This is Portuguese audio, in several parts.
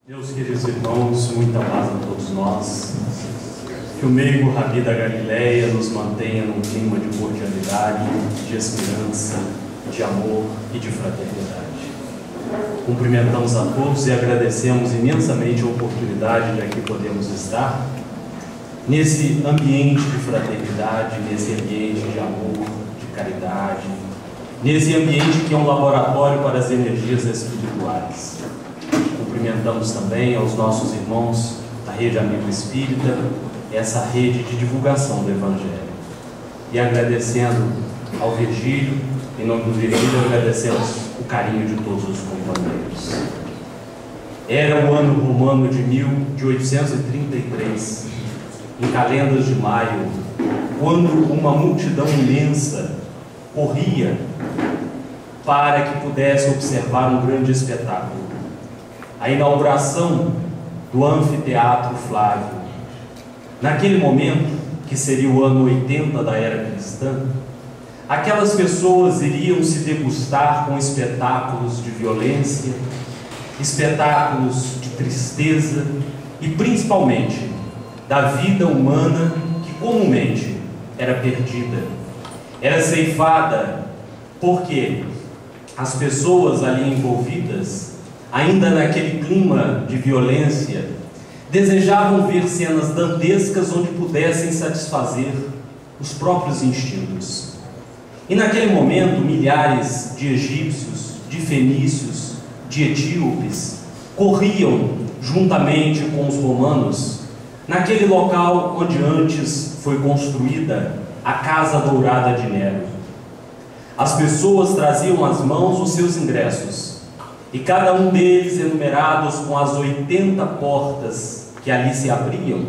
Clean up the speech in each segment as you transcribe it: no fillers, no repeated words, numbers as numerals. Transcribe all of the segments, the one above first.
Meus queridos irmãos, muita paz a todos nós. Que o meigo Rabi da Galileia nos mantenha num clima de cordialidade, de esperança, de amor e de fraternidade. Cumprimentamos a todos e agradecemos imensamente a oportunidade de aqui podermos estar nesse ambiente de fraternidade, nesse ambiente de amor, de caridade, nesse ambiente que é um laboratório para as energias espirituais. Cumprimentamos também aos nossos irmãos da Rede Amigo Espírita, essa rede de divulgação do Evangelho. E agradecendo ao Virgílio, em nome do Virgílio, agradecemos o carinho de todos os companheiros. Era o ano romano de 1833, em calendas de maio, quando uma multidão imensa corria para que pudesse observar um grande espetáculo. A inauguração do Anfiteatro Flávio. Naquele momento, que seria o ano 80 da era cristã, aquelas pessoas iriam se degustar com espetáculos de violência, espetáculos de tristeza e principalmente da vida humana que comumente era perdida, era ceifada, porque as pessoas ali envolvidas, ainda naquele clima de violência, desejavam ver cenas dantescas onde pudessem satisfazer os próprios instintos. E naquele momento, milhares de egípcios, de fenícios, de etíopes, corriam juntamente com os romanos naquele local onde antes foi construída a Casa Dourada de Nero. As pessoas traziam às mãos os seus ingressos, e cada um deles enumerados com as 80 portas que ali se abriam,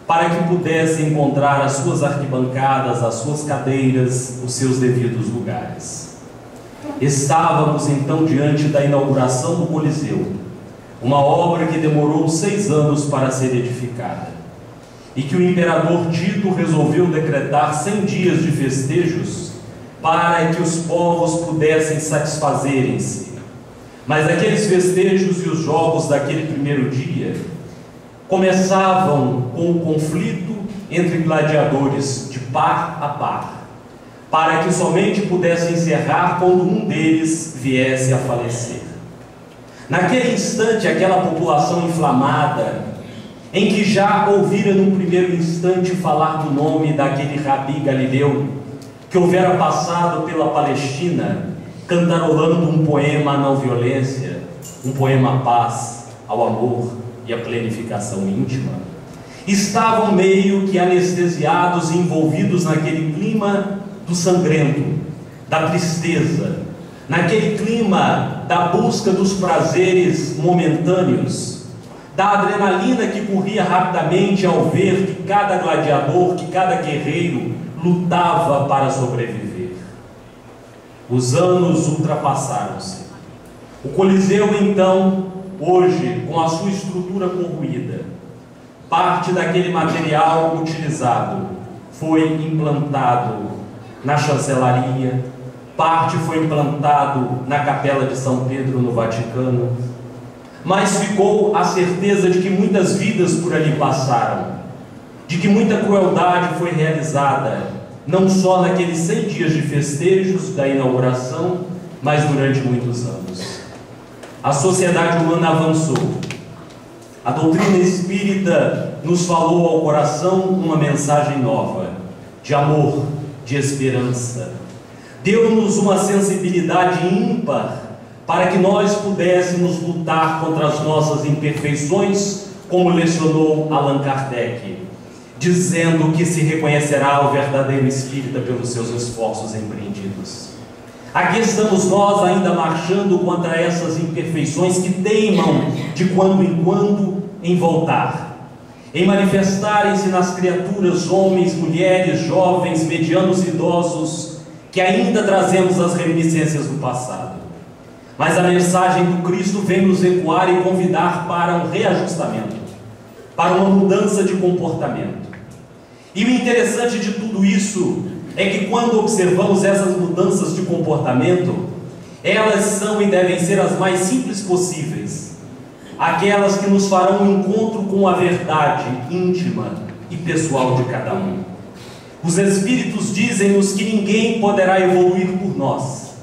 para que pudessem encontrar as suas arquibancadas, as suas cadeiras, os seus devidos lugares. Estávamos então diante da inauguração do Coliseu, uma obra que demorou 6 anos para ser edificada, e que o imperador Tito resolveu decretar 100 dias de festejos para que os povos pudessem satisfazerem-se. Mas aqueles festejos e os jogos daquele primeiro dia começavam com o conflito entre gladiadores de par a par, para que somente pudesse encerrar quando um deles viesse a falecer. Naquele instante, aquela população inflamada, em que já ouvira no primeiro instante falar do nome daquele Rabi Galileu, que houvera passado pela Palestina, cantarolando um poema à não violência, um poema à paz, ao amor e à planificação íntima, estavam meio que anestesiados e envolvidos naquele clima do sangrento, da tristeza, naquele clima da busca dos prazeres momentâneos, da adrenalina que corria rapidamente ao ver que cada gladiador, que cada guerreiro lutava para sobreviver. Os anos ultrapassaram-se. O Coliseu, então, hoje, com a sua estrutura corroída, parte daquele material utilizado foi implantado na chancelaria, parte foi implantado na Capela de São Pedro, no Vaticano, mas ficou a certeza de que muitas vidas por ali passaram, de que muita crueldade foi realizada, não só naqueles 100 dias de festejos da inauguração, mas durante muitos anos. A sociedade humana avançou. A doutrina espírita nos falou ao coração uma mensagem nova, de amor, de esperança. Deu-nos uma sensibilidade ímpar para que nós pudéssemos lutar contra as nossas imperfeições, como lecionou Allan Kardec, dizendo que se reconhecerá o verdadeiro espírita pelos seus esforços empreendidos. Aqui estamos nós ainda marchando contra essas imperfeições que teimam de quando em quando em voltar, em manifestarem-se nas criaturas, homens, mulheres, jovens, medianos e idosos, que ainda trazemos as reminiscências do passado. Mas a mensagem do Cristo vem nos ecoar e convidar para um reajustamento, para uma mudança de comportamento. E o interessante de tudo isso é que quando observamos essas mudanças de comportamento, elas são e devem ser as mais simples possíveis, aquelas que nos farão um encontro com a verdade íntima e pessoal de cada um. Os Espíritos dizem-nos que ninguém poderá evoluir por nós.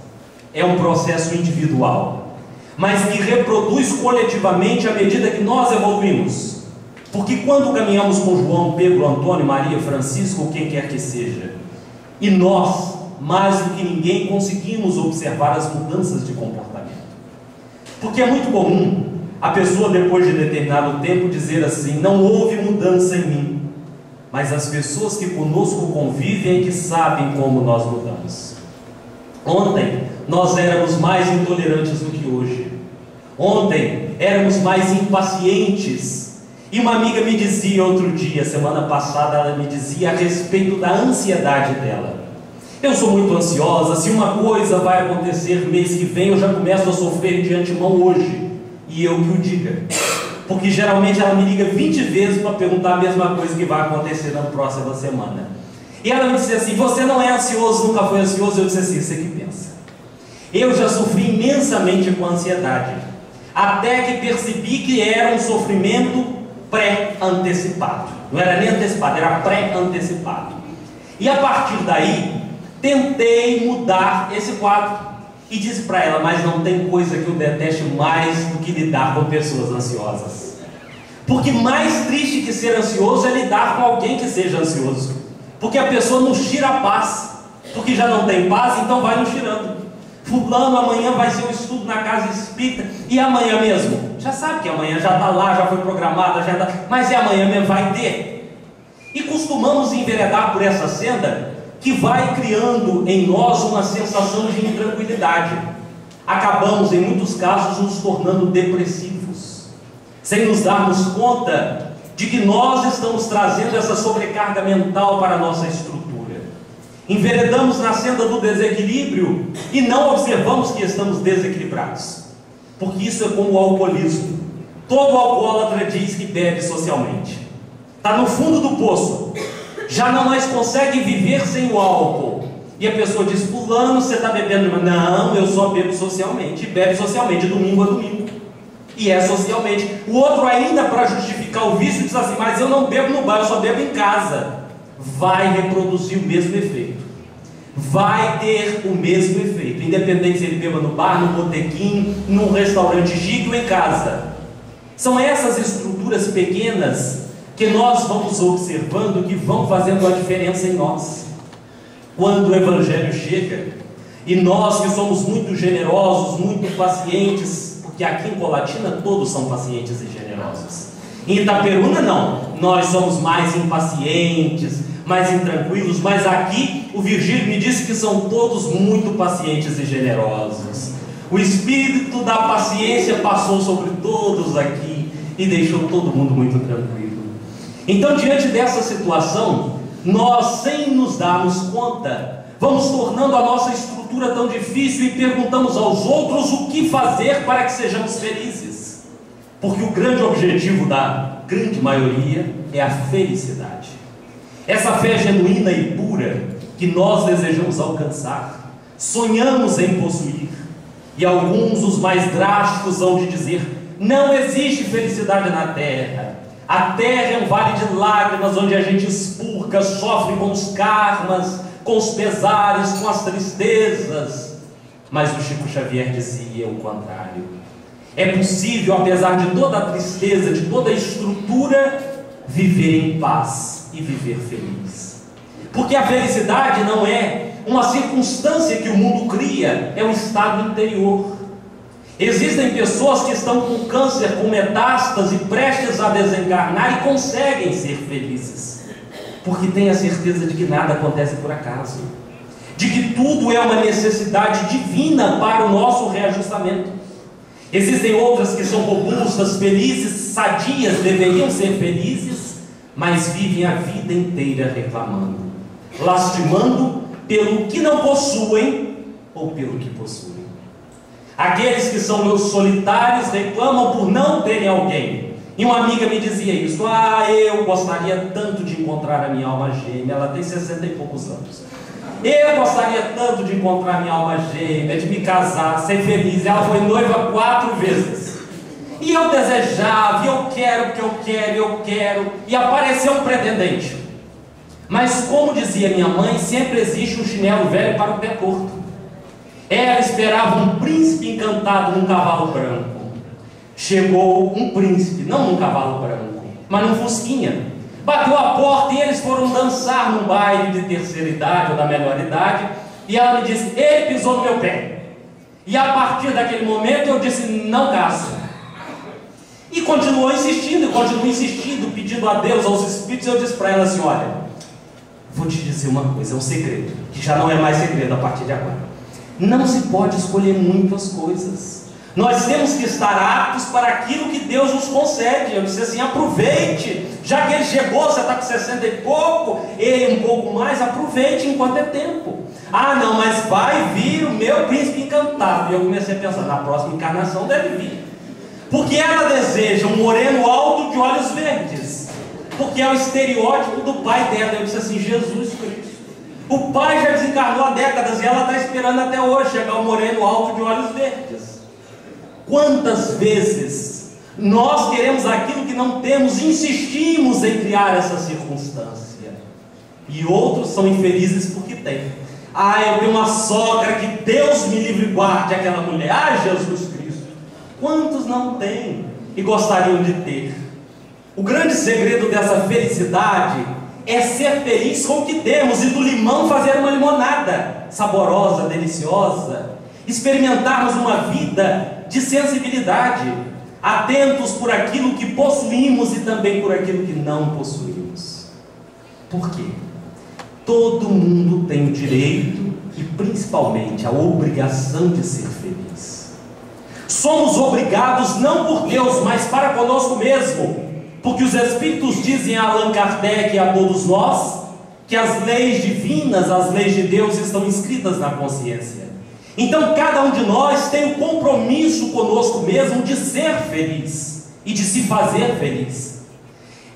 É um processo individual, mas que reproduz coletivamente à medida que nós evoluímos. Porque quando caminhamos com João, Pedro, Antônio, Maria, Francisco, ou quem quer que seja, e nós, mais do que ninguém, conseguimos observar as mudanças de comportamento. Porque é muito comum a pessoa, depois de determinado tempo, dizer assim: não houve mudança em mim. Mas as pessoas que conosco convivem é que sabem como nós mudamos. Ontem nós éramos mais intolerantes do que hoje. Ontem éramos mais impacientes. E uma amiga me dizia outro dia, semana passada, ela me dizia a respeito da ansiedade dela. Eu sou muito ansiosa, se uma coisa vai acontecer mês que vem, eu já começo a sofrer de antemão hoje. E eu que o diga. Porque geralmente ela me liga 20 vezes para perguntar a mesma coisa que vai acontecer na próxima semana. E ela me disse assim: você não é ansioso, nunca foi ansioso? Eu disse assim: você que pensa. Eu já sofri imensamente com a ansiedade, até que percebi que era um sofrimento pré-antecipado. Não era nem antecipado, era pré-antecipado. E a partir daí, tentei mudar esse quadro. E disse para ela: mas não tem coisa que eu deteste mais do que lidar com pessoas ansiosas. Porque mais triste que ser ansioso é lidar com alguém que seja ansioso. Porque a pessoa nos tira a paz. Porque já não tem paz, então vai nos tirando. Fulano, amanhã vai ser o estudo na casa espírita. E amanhã mesmo? Já sabe que amanhã já está lá, já foi programada, já está. Mas e amanhã mesmo vai ter? E costumamos enveredar por essa senda que vai criando em nós uma sensação de intranquilidade. Acabamos, em muitos casos, nos tornando depressivos, sem nos darmos conta de que nós estamos trazendo essa sobrecarga mental para a nossa estrutura. Enveredamos na senda do desequilíbrio e não observamos que estamos desequilibrados, porque isso é como o alcoolismo. Todo alcoólatra diz que bebe socialmente, está no fundo do poço, já não mais consegue viver sem o álcool. E a pessoa diz: fulano, você está bebendo? Não, eu só bebo socialmente. E bebe socialmente, domingo a domingo. E é socialmente. O outro ainda, para justificar o vício, diz assim: mas eu não bebo no bar, eu só bebo em casa. Vai reproduzir o mesmo efeito. Vai ter o mesmo efeito, independente se ele beba no bar, no botequim, num restaurante chique ou em casa. São essas estruturas pequenas que nós vamos observando que vão fazendo a diferença em nós. Quando o Evangelho chega, e nós que somos muito generosos, muito pacientes, porque aqui em Colatina todos são pacientes e generosos. Em Itaperuna não, nós somos mais impacientes, mais intranquilos, mas aqui o Virgílio me disse que são todos muito pacientes e generosos. O Espírito da paciência passou sobre todos aqui e deixou todo mundo muito tranquilo. Então, diante dessa situação, nós, sem nos darmos conta, vamos tornando a nossa estrutura tão difícil e perguntamos aos outros o que fazer para que sejamos felizes. Porque o grande objetivo da grande maioria é a felicidade. Essa fé genuína e pura que nós desejamos alcançar, sonhamos em possuir. E alguns, os mais drásticos, hão de dizer: não existe felicidade na terra. A terra é um vale de lágrimas, onde a gente expurga, sofre com os karmas, com os pesares, com as tristezas. Mas o Chico Xavier dizia o contrário. É possível, apesar de toda a tristeza, de toda a estrutura, viver em paz e viver feliz. Porque a felicidade não é uma circunstância que o mundo cria, é um estado interior. Existem pessoas que estão com câncer, com metástase, prestes a desencarnar e conseguem ser felizes, porque têm a certeza de que nada acontece por acaso, de que tudo é uma necessidade divina para o nosso reajustamento. Existem outras que são robustas, felizes, sadias, deveriam ser felizes, mas vivem a vida inteira reclamando, lastimando pelo que não possuem ou pelo que possuem. Aqueles que são meus solitários reclamam por não terem alguém. E uma amiga me dizia isso: eu gostaria tanto de encontrar a minha alma gêmea. Ela tem 60 e poucos anos. Eu gostaria tanto de encontrar a minha alma gêmea, de me casar, ser feliz. Ela foi noiva 4 vezes. E eu desejava, e eu quero, e apareceu um pretendente. Mas como dizia minha mãe, sempre existe um chinelo velho para o pé torto. Ela esperava um príncipe encantado num cavalo branco. Chegou um príncipe, não num cavalo branco, mas num fusquinha. Bateu a porta e eles foram dançar num baile de terceira idade ou da melhor idade. E ela me disse, ele pisou no meu pé. E a partir daquele momento eu disse, não caso. E continuou insistindo, pedindo a Deus, aos Espíritos. Eu disse para ela assim, olha, vou te dizer uma coisa, é um segredo, que já não é mais segredo a partir de agora. Não se pode escolher muitas coisas. Nós temos que estar aptos para aquilo que Deus nos concede. Eu disse assim, aproveite, já que ele chegou, você está com 60 e pouco, ele um pouco mais, aproveite enquanto é tempo. Ah não, mas vai vir o meu príncipe encantado. E eu comecei a pensar, na próxima encarnação deve vir. Porque ela deseja um moreno alto de olhos verdes, porque é o estereótipo do pai dela. Eu disse assim, Jesus Cristo. O pai já desencarnou há décadas e ela está esperando até hoje chegar o moreno alto de olhos verdes. Quantas vezes nós queremos aquilo que não temos, insistimos em criar essa circunstância, e outros são infelizes porque têm. Ah, eu tenho uma sogra, que Deus me livre e guarde aquela mulher. Ah, Jesus Cristo. Quantos não têm e gostariam de ter? O grande segredo dessa felicidade é ser feliz com o que temos, e do limão fazer uma limonada saborosa, deliciosa, experimentarmos uma vida de sensibilidade, atentos por aquilo que possuímos e também por aquilo que não possuímos. Por quê? Todo mundo tem o direito e principalmente a obrigação de ser feliz. Somos obrigados não por Deus, mas para conosco mesmo, porque os Espíritos dizem a Allan Kardec e a todos nós que as leis divinas, as leis de Deus estão inscritas na consciência. Então cada um de nós tem o compromisso conosco mesmo de ser feliz e de se fazer feliz.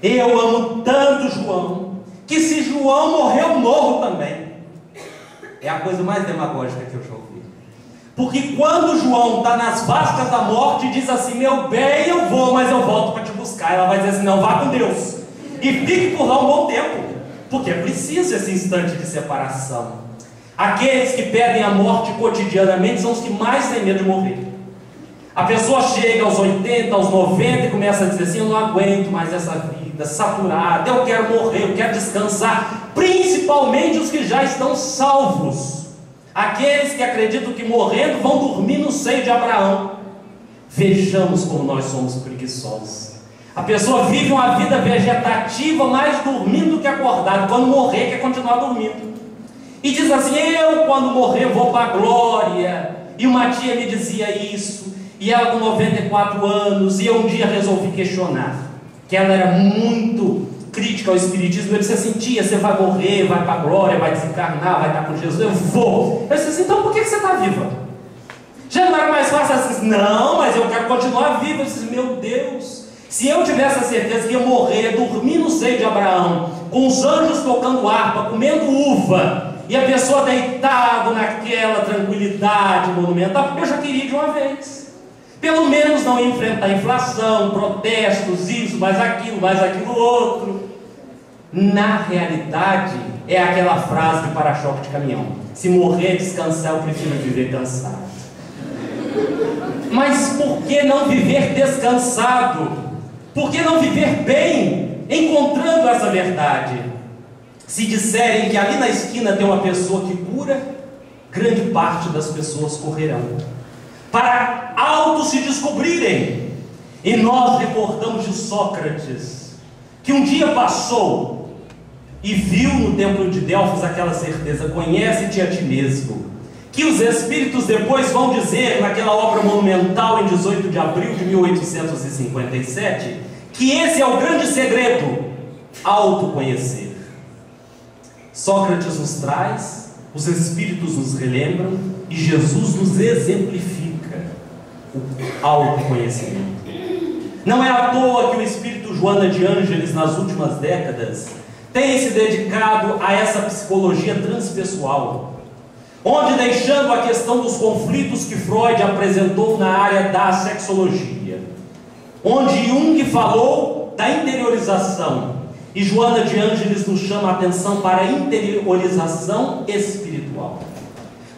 Eu amo tanto João, que se João morrer eu morro também. É a coisa mais demagógica que eu já ouvi. Porque quando João está nas vascas da morte e diz assim, meu bem, eu vou, mas eu volto para te buscar, ela vai dizer assim, não, vá com Deus e fique por lá um bom tempo, porque é preciso esse instante de separação. Aqueles que pedem a morte cotidianamente são os que mais têm medo de morrer. A pessoa chega aos 80, aos 90 e começa a dizer assim, eu não aguento mais essa vida saturada, eu quero morrer, eu quero descansar. Principalmente os que já estão salvos, aqueles que acreditam que morrendo vão dormir no seio de Abraão. Vejamos como nós somos preguiçosos. A pessoa vive uma vida vegetativa, mais dormindo do que acordado. Quando morrer quer continuar dormindo. E diz assim, eu quando morrer vou para a glória. E uma tia me dizia isso, e ela com 94 anos, e eu um dia resolvi questionar, que ela era muito crítica ao espiritismo. Eu disse assim, tia, você vai morrer, vai para a glória, vai desencarnar, vai estar com Jesus. Eu vou. Eu disse assim, então por que você está viva? Já não era mais fácil assim? Não, mas eu quero continuar viva. Eu disse, meu Deus, se eu tivesse a certeza que ia morrer, dormir no seio de Abraão, com os anjos tocando harpa, comendo uva, e a pessoa deitada naquela tranquilidade monumental, eu já queria de uma vez. Pelo menos não enfrentar inflação, protestos, isso, mais aquilo outro. Na realidade, é aquela frase de para-choque de caminhão: se morrer descansar, eu prefiro viver cansado. Mas por que não viver descansado? Por que não viver bem, encontrando essa verdade? Se disserem que ali na esquina tem uma pessoa que cura, grande parte das pessoas correrão para auto se descobrirem. E nós recordamos de Sócrates, que um dia passou e viu no templo de Delfos aquela certeza: conhece-te a ti mesmo. Que os espíritos depois vão dizer naquela obra monumental em 18 de abril de 1857, que esse é o grande segredo: autoconhecer. Sócrates nos traz, os Espíritos nos relembram e Jesus nos exemplifica o autoconhecimento. Não é à toa que o Espírito Joana de Ângeles, nas últimas décadas, tem se dedicado a essa psicologia transpessoal, onde, deixando a questão dos conflitos que Freud apresentou na área da sexologia, onde Jung falou da interiorização, e Joana de Ângeles nos chama a atenção para a interiorização espiritual,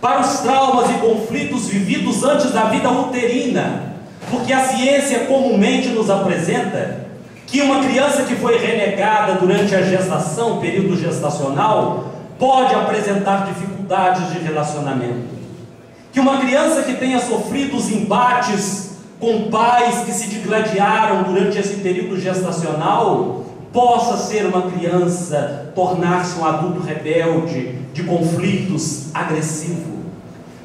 para os traumas e conflitos vividos antes da vida uterina, porque a ciência comumente nos apresenta que uma criança que foi renegada durante a gestação, período gestacional, pode apresentar dificuldades de relacionamento, que uma criança que tenha sofrido os embates com pais que se digladiaram durante esse período gestacional, possa ser uma criança, tornar-se um adulto rebelde, de conflitos, agressivo.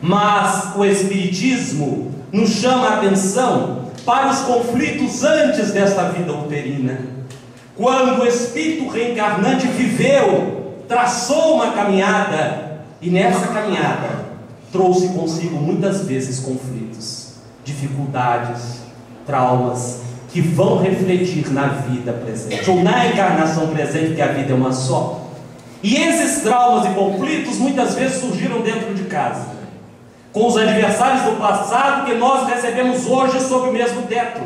Mas o Espiritismo nos chama a atenção para os conflitos antes desta vida uterina, quando o Espírito reencarnante viveu, traçou uma caminhada, e nessa caminhada trouxe consigo muitas vezes conflitos, dificuldades, traumas, que vão refletir na vida presente, ou na encarnação presente, que a vida é uma só. E esses traumas e conflitos muitas vezes surgiram dentro de casa, com os adversários do passado que nós recebemos hoje sob o mesmo teto,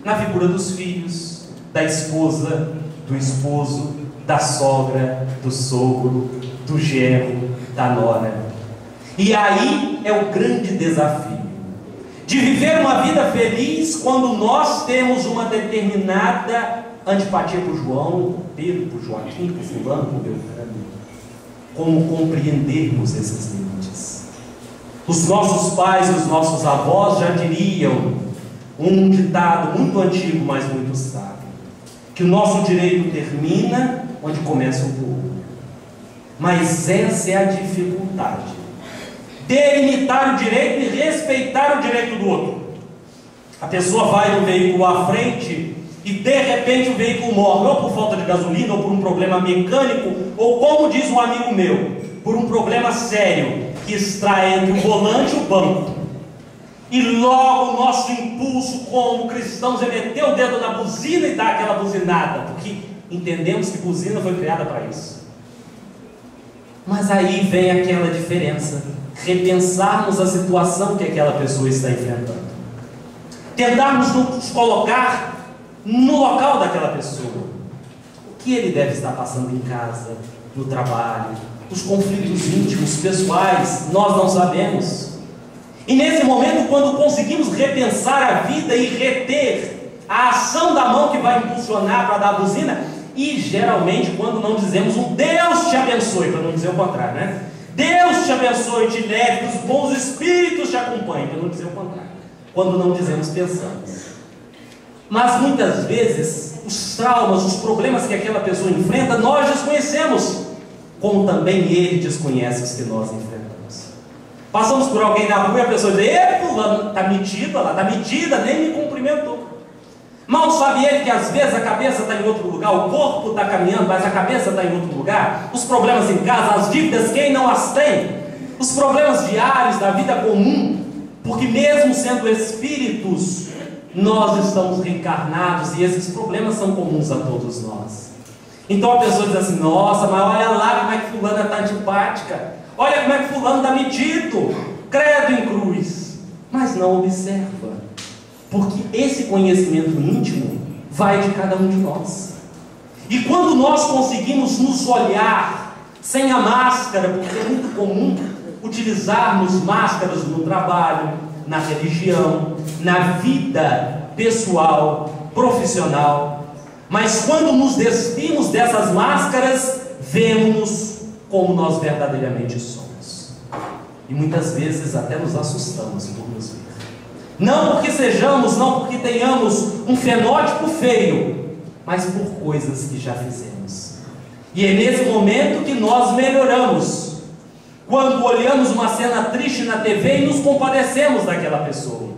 na figura dos filhos, da esposa, do esposo, da sogra, do sogro, do genro, da nora. E aí é o grande desafio de viver uma vida feliz quando nós temos uma determinada antipatia por João, por Pedro, por Joaquim, por fulano, por Beltrano. Como compreendermos esses limites? Os nossos pais e os nossos avós já diriam um ditado muito antigo, mas muito sábio, que o nosso direito termina onde começa o do outro. Mas essa é a dificuldade, delimitar o direito e respeitar o direito do outro. A pessoa vai no veículo à frente e de repente o veículo morre, ou por falta de gasolina, ou por um problema mecânico, ou como diz um amigo meu, por um problema sério que está entre o volante e o banco. E logo o nosso impulso como cristãos é meter o dedo na buzina e dar aquela buzinada, porque entendemos que buzina foi criada para isso. Mas aí vem aquela diferença, repensarmos a situação que aquela pessoa está enfrentando, tentarmos nos colocar no local daquela pessoa, o que ele deve estar passando em casa, no trabalho, os conflitos íntimos, pessoais, nós não sabemos. E nesse momento, quando conseguimos repensar a vida e reter a ação da mão que vai impulsionar para dar a buzina, e geralmente quando não dizemos um Deus te abençoe, para não dizer o contrário, né? Deus te abençoe, te leve, que os bons espíritos te acompanhem, para não dizer o contrário. Quando não dizemos, pensamos. Mas muitas vezes os traumas, os problemas que aquela pessoa enfrenta, nós desconhecemos, como também ele desconhece os que nós enfrentamos. Passamos por alguém na rua e a pessoa diz: fulano, está metida lá, está metida, nem me cumprimentou. Mal sabe ele que às vezes a cabeça está em outro lugar, o corpo está caminhando, mas a cabeça está em outro lugar. Os problemas em casa, as dívidas, quem não as tem? Os problemas diários da vida comum, porque mesmo sendo espíritos, nós estamos reencarnados e esses problemas são comuns a todos nós. Então a pessoa diz assim: nossa, mas olha lá como é que fulana está antipática, olha como é que fulano está metido, credo em cruz. Mas não observa, porque esse conhecimento íntimo vai de cada um de nós. E quando nós conseguimos nos olhar sem a máscara, porque é muito comum utilizarmos máscaras no trabalho, na religião, na vida pessoal, profissional, mas quando nos despimos dessas máscaras, vemos como nós verdadeiramente somos. E muitas vezes até nos assustamos por nos ver. Não porque sejamos, não porque tenhamos um fenótipo feio, mas por coisas que já fizemos. E é nesse momento que nós melhoramos. Quando olhamos uma cena triste na TV e nos compadecemos daquela pessoa.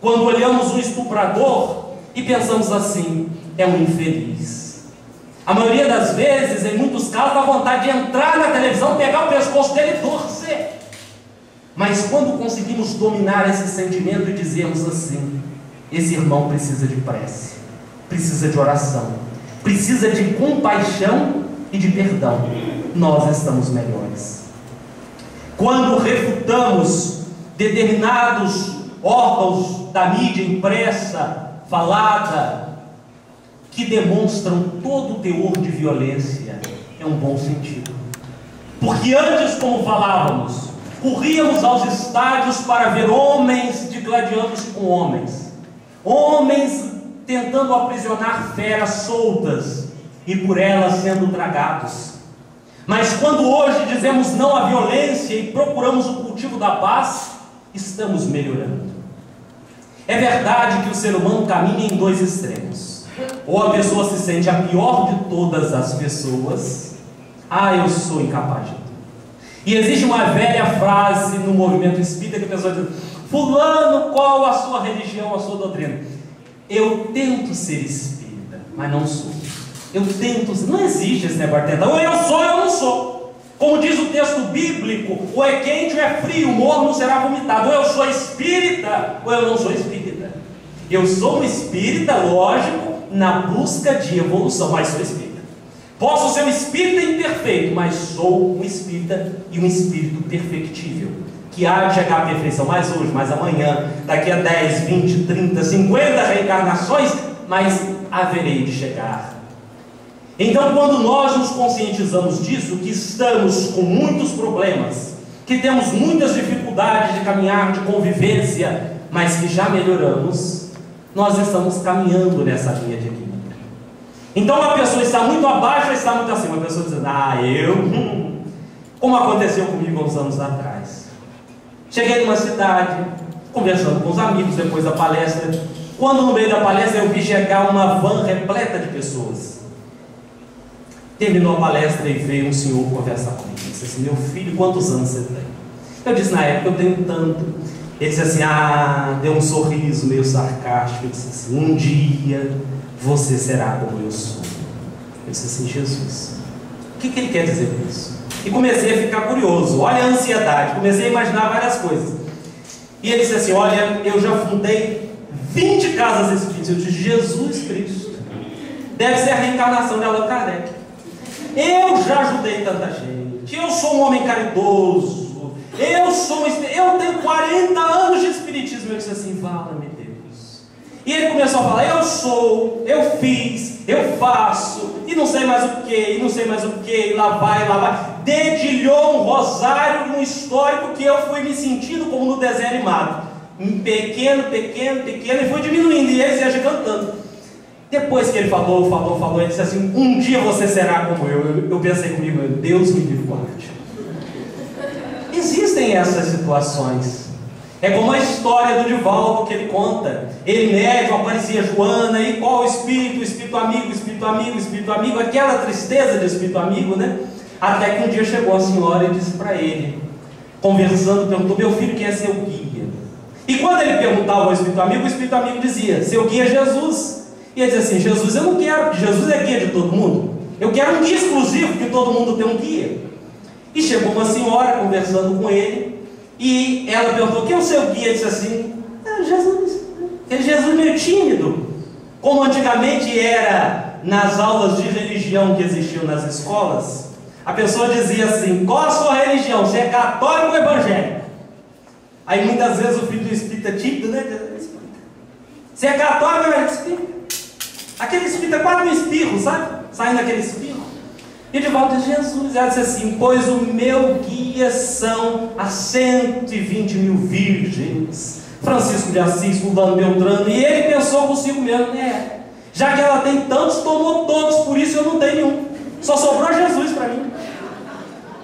Quando olhamos um estuprador e pensamos assim: é um infeliz. A maioria das vezes, em muitos casos, dá vontade de entrar na televisão, pegar o pescoço dele e torcer. Mas quando conseguimos dominar esse sentimento e dizermos assim: esse irmão precisa de prece, precisa de oração, precisa de compaixão e de perdão, nós estamos melhores. Quando refutamos determinados órgãos da mídia impressa, falada, que demonstram todo o teor de violência, é um bom sentido. Porque antes, como falávamos, corríamos aos estádios para ver homens digladiando-se com homens, homens tentando aprisionar feras soltas e por elas sendo tragados. Mas quando hoje dizemos não à violência e procuramos o cultivo da paz, estamos melhorando. É verdade que o ser humano caminha em dois extremos. Ou a pessoa se sente a pior de todas as pessoas, eu sou incapaz de tudo. E existe uma velha frase no movimento espírita que a pessoa diz: fulano, qual a sua religião, a sua doutrina? Eu tento ser espírita, mas não sou. Eu tento ser. Não existe esse negócio de tentar. Ou eu sou ou eu não sou. Como diz o texto bíblico, ou é quente ou é frio, o morno será vomitado. Ou eu sou espírita, ou eu não sou espírita. Eu sou um espírita, lógico, na busca de evolução, mas sou espírita. Posso ser um espírita imperfeito, mas sou um espírita e um espírito perfectível, que há de chegar à perfeição, mais hoje, mais amanhã, daqui a 10, 20, 30, 50 reencarnações, mas haverei de chegar. Então, quando nós nos conscientizamos disso, que estamos com muitos problemas, que temos muitas dificuldades de caminhar, de convivência, mas que já melhoramos, nós estamos caminhando nessa linha de equilíbrio. Então, a pessoa está muito abaixo ou está muito acima? A pessoa dizendo, como aconteceu comigo há uns anos atrás. Cheguei numa cidade, conversando com os amigos depois da palestra, quando no meio da palestra eu vi chegar uma van repleta de pessoas. Terminou a palestra e veio um senhor conversar comigo. Ele disse assim: meu filho, quantos anos você tem? Eu disse: na época eu tenho tanto. Ele disse assim, deu um sorriso meio sarcástico. Ele disse assim: um dia você será como eu sou. Eu disse assim: Jesus, o que ele quer dizer com isso? E comecei a ficar curioso. Olha a ansiedade, comecei a imaginar várias coisas. E ele disse assim: olha, eu já fundei 20 casas espíritas. Eu disse: Jesus Cristo, deve ser a reencarnação de Allan Kardec. Eu já ajudei tanta gente, eu sou um homem caridoso, eu tenho 40 anos de espiritismo. Eu disse assim: fala-me Deus. E ele começou a falar: eu sou, eu fiz, eu faço, e não sei mais o que, e não sei mais o que, e lá vai. Dedilhou um rosário, um histórico que eu fui me sentindo como no desenho animado, pequeno, e foi diminuindo, e ele se ia cantando. Depois que ele falou, ele disse assim: um dia você será como eu. Eu pensei comigo: Deus me livre guarde. Existem essas situações. É como a história do Divaldo que ele conta. Ele médico, aparecia Joana, e qual o espírito? O espírito amigo, aquela tristeza de espírito amigo, né? Até que um dia chegou a senhora e disse para ele, conversando, perguntou: meu filho, quem é seu guia? E quando ele perguntava ao espírito amigo, o espírito amigo dizia: seu guia é Jesus. E ele dizia assim: Jesus eu não quero, porque Jesus é guia de todo mundo. Eu quero um guia exclusivo, porque todo mundo tem um guia. E chegou uma senhora conversando com ele, e ela perguntou: quem é o seu guia? Ele disse assim: Jesus. Ele Jesus meio tímido, como antigamente era nas aulas de religião que existiam nas escolas. A pessoa dizia assim: qual a sua religião? Você é católico ou evangélico? Aí muitas vezes o filho do espírita tímido, né? Você é católico ou evangélico? Aquele espírito é quase um espirro, sabe? Saindo daquele espirro. E de volta de Jesus, ela disse assim: pois o meu guia são as 120 mil virgens, Francisco de Assis, fulano, Beltrano. E ele pensou consigo mesmo: já que ela tem tantos, tomou todos, por isso eu não tenho nenhum. Só sobrou Jesus para mim.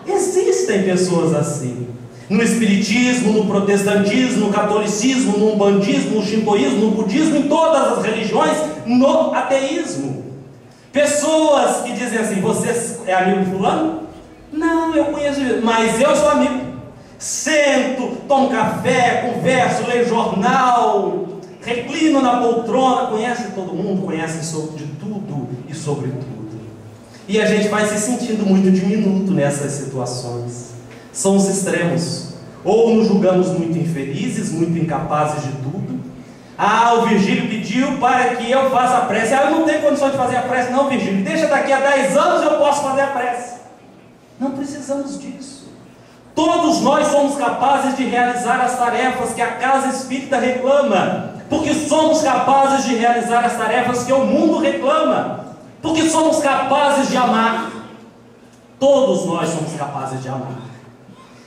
Existem pessoas assim. No espiritismo, no protestantismo, no catolicismo, no umbandismo, no shintoísmo, no budismo, em todas as religiões, no ateísmo. Pessoas que dizem assim: você é amigo de fulano? Não, eu conheço, mas eu sou amigo. Sento, tomo café, converso, leio jornal, reclino na poltrona, conhece todo mundo, conhece sobre de tudo e sobre tudo. E a gente vai se sentindo muito diminuto nessas situações. São os extremos. Ou nos julgamos muito infelizes, muito incapazes de tudo. O Virgílio pediu para que eu faça a prece. Eu não tenho condição de fazer a prece. Não, Virgílio, deixa daqui a 10 anos eu posso fazer a prece. Não precisamos disso. Todos nós somos capazes de realizar as tarefas que a casa espírita reclama. porque somos capazes de realizar as tarefas que o mundo reclama, porque somos capazes de amar. Todos nós somos capazes de amar.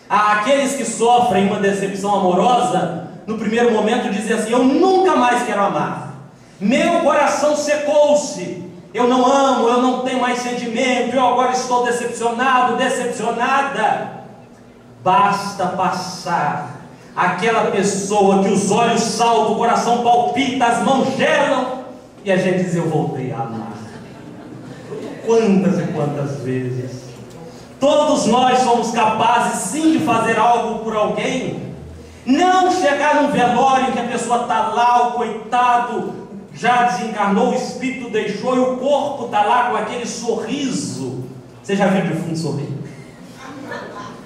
Há aqueles que sofrem uma decepção amorosa, no primeiro momento dizem assim: eu nunca mais quero amar, meu coração secou-se, eu não amo, eu não tenho mais sentimento, eu agora estou decepcionado, decepcionada. Basta passar aquela pessoa que os olhos saltam, o coração palpita, as mãos gelam, e a gente diz: eu voltei a amar. Quantas e quantas vezes. Todos nós somos capazes sim de fazer algo por alguém. Não chegar num velório em que a pessoa está lá, o coitado já desencarnou, o espírito deixou e o corpo está lá com aquele sorriso. Você já viu o defunto sorrir?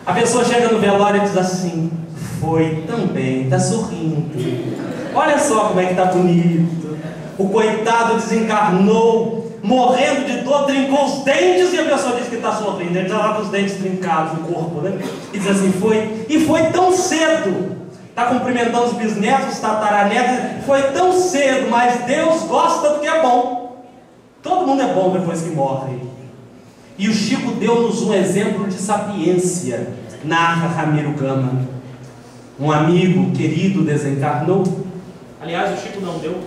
A pessoa chega no velório e diz assim: foi também, está sorrindo. Olha só como é que está bonito. O coitado desencarnou, morrendo de dor, trincou os dentes, e a pessoa diz que está sorrindo. Ele está lá com os dentes trincados no corpo, né? E diz assim: foi. E foi tão cedo. Está cumprimentando os bisnetos, os tataranetos. Foi tão cedo, mas Deus gosta do que é bom. Todo mundo é bom depois que morre. E o Chico deu-nos um exemplo de sapiência, narra Ramiro Gama. Um amigo querido desencarnou. Aliás, o Chico não deu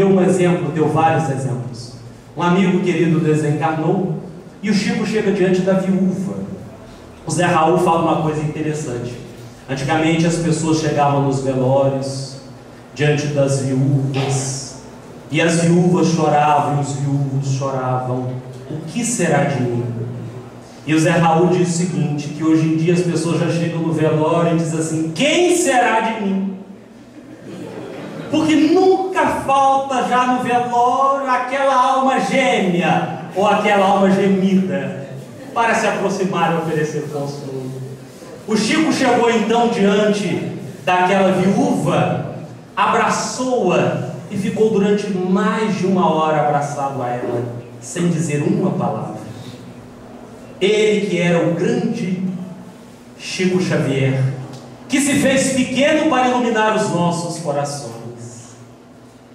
um exemplo, deu vários exemplos. Um amigo querido desencarnou e o Chico chega diante da viúva. O Zé Raul fala uma coisa interessante. Antigamente as pessoas chegavam nos velórios, diante das viúvas, e as viúvas choravam, e os viúvos choravam: o que será de mim? E o Zé Raul diz o seguinte, que hoje em dia as pessoas já chegam no velório e dizem assim: quem será de mim? Porque nunca falta já no velório aquela alma gêmea, ou aquela alma gemida, para se aproximar e oferecer consolo. O Chico chegou então diante daquela viúva, abraçou-a e ficou durante mais de uma hora abraçado a ela, sem dizer uma palavra. Ele que era o grande Chico Xavier, que se fez pequeno para iluminar os nossos corações.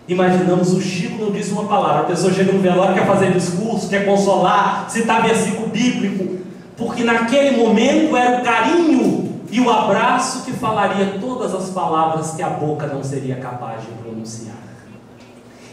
Imaginamos, o Chico não disse uma palavra. A pessoa chega no velório, quer fazer discurso, quer consolar, citar versículo bíblico, porque naquele momento era o carinho e o abraço que falaria todas as palavras que a boca não seria capaz de pronunciar.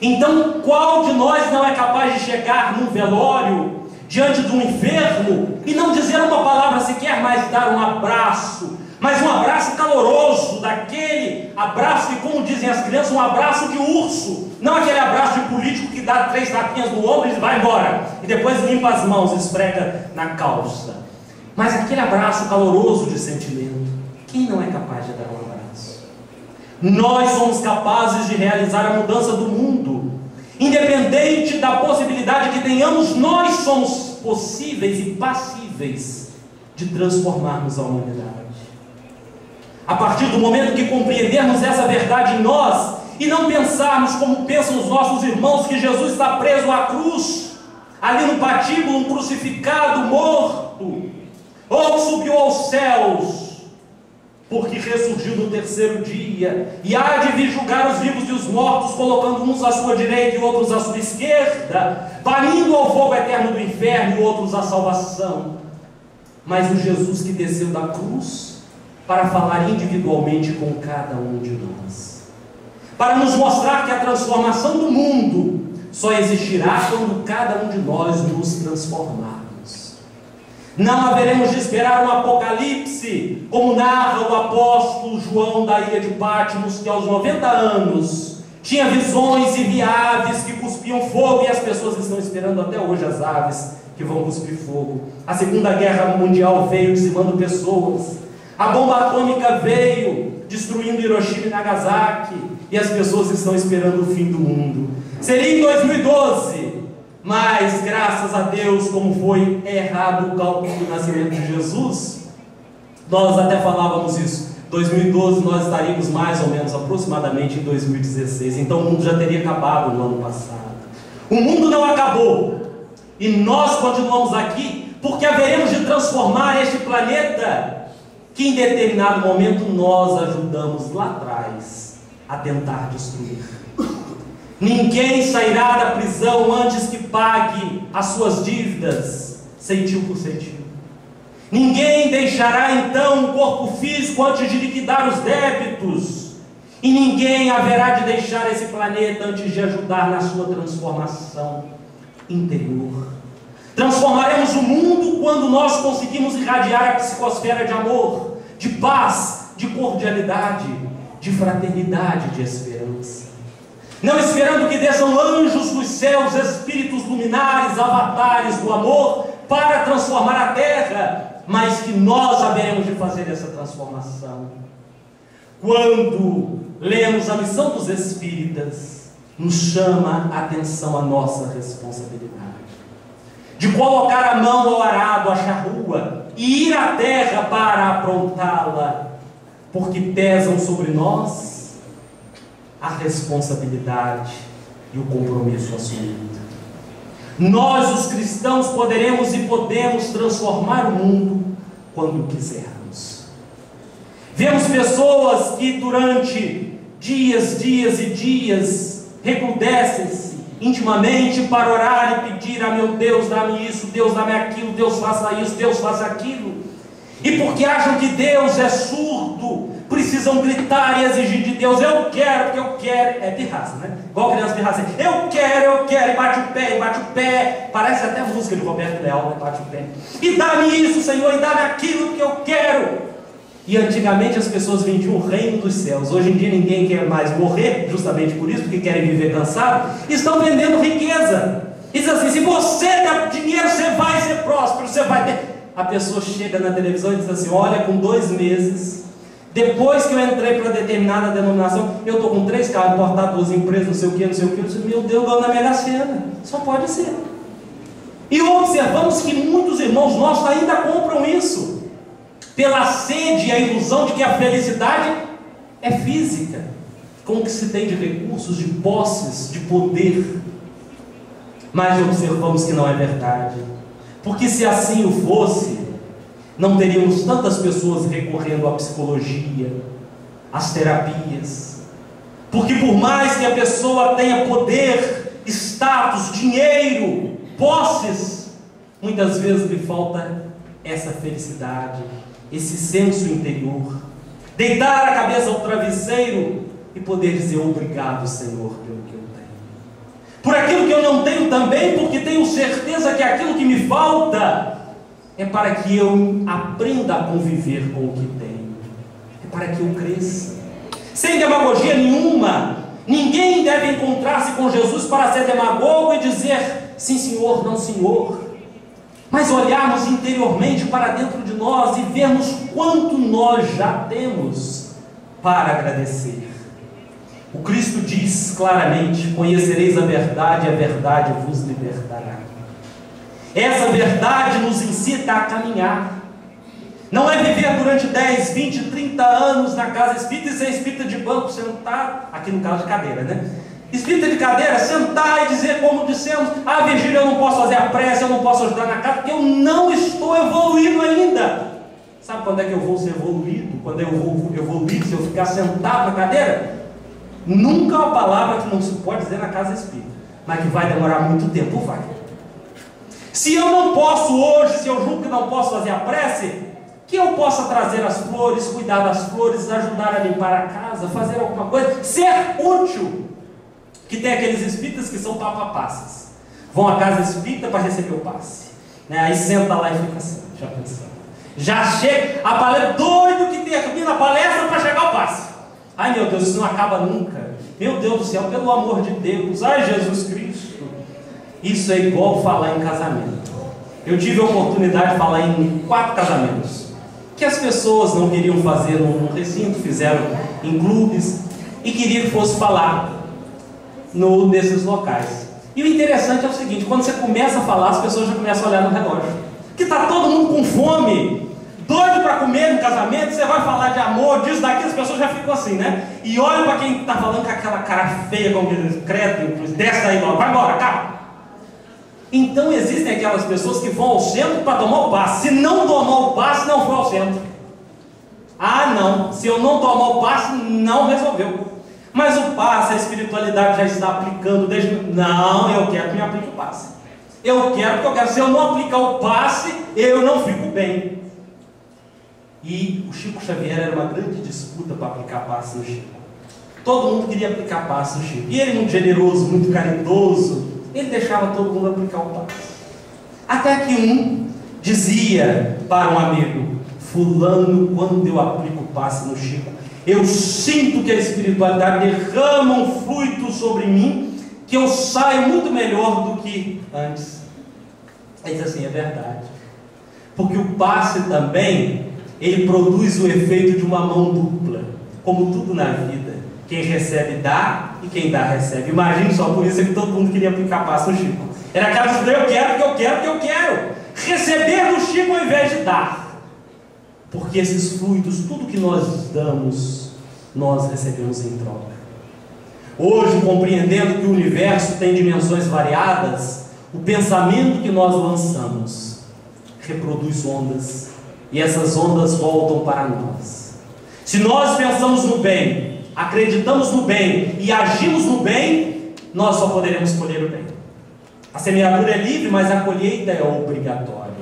Então, qual de nós não é capaz de chegar num velório, diante de um enfermo, e não dizer uma palavra sequer, mas dar um abraço, mas um abraço caloroso, daquele abraço que, como dizem as crianças, um abraço de urso, não aquele abraço de político que dá 3 tapinhas no ombro e vai embora, e depois limpa as mãos, esfrega na calça, mas aquele abraço caloroso de sentimento. Quem não é capaz de dar um abraço? Nós somos capazes de realizar a mudança do mundo, independente da possibilidade que tenhamos. Nós somos possíveis e passíveis de transformarmos a humanidade. A partir do momento que compreendermos essa verdade em nós, e não pensarmos como pensam os nossos irmãos, que Jesus está preso à cruz, ali no patíbulo, um crucificado, morto, ou subiu aos céus, porque ressurgiu no terceiro dia, e há de vir julgar os vivos e os mortos, colocando uns à sua direita e outros à sua esquerda, banindo ao fogo eterno do inferno e outros à salvação. Mas o Jesus que desceu da cruz para falar individualmente com cada um de nós, para nos mostrar que a transformação do mundo só existirá quando cada um de nós nos transformarmos. Não haveremos de esperar um apocalipse, como narra o apóstolo João da ilha de Patmos, que aos 90 anos tinha visões e via aves que cuspiam fogo, e as pessoas estão esperando até hoje as aves que vão cuspir fogo. A Segunda Guerra Mundial veio dizimando pessoas, a bomba atômica veio destruindo Hiroshima e Nagasaki, e as pessoas estão esperando o fim do mundo. Seria em 2012, mas graças a Deus, como foi errado o cálculo do nascimento de Jesus, nós até falávamos isso, 2012 nós estaríamos mais ou menos aproximadamente em 2016, então o mundo já teria acabado no ano passado. O mundo não acabou, e nós continuamos aqui, porque haveremos de transformar este planeta, que em determinado momento nós ajudamos lá atrás a tentar destruir. Ninguém sairá da prisão antes que pague as suas dívidas, centil por centil. Ninguém deixará então o corpo físico antes de liquidar os débitos. E ninguém haverá de deixar esse planeta antes de ajudar na sua transformação interior. Transformaremos o mundo quando nós conseguimos irradiar a psicosfera de amor, de paz, de cordialidade, de fraternidade, de esperança. Não esperando que desçam anjos dos céus, espíritos luminares, avatares do amor, para transformar a terra, mas que nós haveremos de fazer essa transformação. Quando lemos a missão dos espíritas, nos chama a atenção a nossa responsabilidade de colocar a mão ao arado, à charrua, e ir à terra para aprontá-la, porque pesam sobre nós a responsabilidade e o compromisso assumido. Nós, os cristãos, poderemos e podemos transformar o mundo quando quisermos. Vemos pessoas que durante dias e dias recrudescem-se intimamente para orar e pedir: ah, meu Deus, dá-me isso, Deus, dá-me aquilo, Deus, faça isso, Deus, faça aquilo. E porque acham que Deus é surdo, precisam gritar e exigir de Deus: eu quero, porque eu quero. É pirraça, né? Igual criança pirraça. Eu quero, e bate o pé. Parece até a música de Roberto Leal, né? Bate o pé. E dá-me isso, Senhor, e dá-me aquilo que eu quero. E antigamente as pessoas vendiam o reino dos céus. Hoje em dia ninguém quer mais morrer, justamente por isso, porque querem viver cansado. Estão vendendo riqueza. E diz assim: se você der dinheiro, você vai ser próspero, você vai ter. A pessoa chega na televisão e diz assim: olha, com 2 meses, depois que eu entrei para determinada denominação, eu estou com 3 carros importados, 2 empresas, não sei o que. Eu disse: meu Deus, ganhou na Mega Sena. Só pode ser. E observamos que muitos irmãos nossos ainda compram isso, pela sede e a ilusão de que a felicidade é física, com o que se tem de recursos, de posses, de poder. Mas observamos que não é verdade, porque se assim o fosse, não teríamos tantas pessoas recorrendo à psicologia, às terapias. Porque por mais que a pessoa tenha poder, status, dinheiro, posses, muitas vezes lhe falta essa felicidade, esse senso interior, deitar a cabeça ao travesseiro e poder dizer: obrigado, Senhor, pelo que eu tenho, por aquilo que eu não tenho também, porque tenho certeza que aquilo que me falta é para que eu aprenda a conviver com o que tenho, é para que eu cresça, sem demagogia nenhuma. Ninguém deve encontrar-se com Jesus para ser demagogo e dizer: sim senhor, não senhor, mas olharmos interiormente para dentro de nós e vermos quanto nós já temos para agradecer. O Cristo diz claramente: conhecereis a verdade, e a verdade vos libertará. Essa verdade nos incita a caminhar. Não é viver durante 10, 20, 30 anos na casa espírita e ser espírita de banco, sentado, aqui no caso de cadeira, né? Espírita de cadeira, sentar e dizer, como dissemos: ah, Virgílio, eu não posso fazer a prece, eu não posso ajudar na casa, porque eu não estou evoluído ainda. Sabe quando é que eu vou ser evoluído? Quando eu vou evoluir, se eu ficar sentado na cadeira? Nunca é uma palavra que não se pode dizer na casa espírita, mas que vai demorar muito tempo, vai. Se eu não posso hoje, se eu julgo que não posso fazer a prece, que eu possa trazer as flores, cuidar das flores, ajudar a limpar a casa, fazer alguma coisa, ser útil. Que tem aqueles espíritas que são papapassas, vão à casa espírita para receber o passe, né? Aí senta lá e fica assim, já pensando, já chega a palestra, doido que termina a palestra para chegar o passe. Ai meu Deus, isso não acaba nunca. Meu Deus do céu, pelo amor de Deus, ai Jesus Cristo. Isso é igual falar em casamento. Eu tive a oportunidade de falar em 4 casamentos que as pessoas não queriam fazer num recinto, fizeram em clubes e queriam que fosse falar nesses locais. E o interessante é o seguinte: quando você começa a falar, as pessoas já começam a olhar no relógio, que está todo mundo com fome, doido para comer no casamento. Você vai falar de amor, disso, daquilo, as pessoas já ficam assim, né? E olha para quem está falando com aquela cara feia, como diz, credo, desce daí logo, vai embora, acaba. Então existem aquelas pessoas que vão ao centro para tomar o passe. Se não tomar o passe, não foi ao centro. Ah não, se eu não tomar o passe, não resolveu. Mas o passe, a espiritualidade já está aplicando desde... Não, eu quero que me aplique o passe. Eu quero, porque eu quero. Se eu não aplicar o passe, eu não fico bem. E o Chico Xavier era uma grande disputa para aplicar passe no Chico. Todo mundo queria aplicar passe no Chico. E ele, muito generoso, muito caridoso, ele deixava todo mundo aplicar o passe. Até que um dizia para um amigo: fulano, quando eu aplico o passe no Chico, eu sinto que a espiritualidade derrama um fluido sobre mim, que eu saio muito melhor do que antes. Ele diz assim: é verdade. Porque o passe também, ele produz o efeito de uma mão dupla. Como tudo na vida, quem recebe dá e quem dá recebe. Imagine só, por isso é que todo mundo queria aplicar passe no Chico. Era aquela coisa: eu quero, porque eu quero, porque eu quero receber do Chico ao invés de dar. Porque esses fluidos, tudo que nós damos, nós recebemos em troca. Hoje, compreendendo que o universo tem dimensões variadas, o pensamento que nós lançamos reproduz ondas, e essas ondas voltam para nós. Se nós pensamos no bem, acreditamos no bem e agimos no bem, nós só poderemos colher o bem. A semeadura é livre, mas a colheita é obrigatória.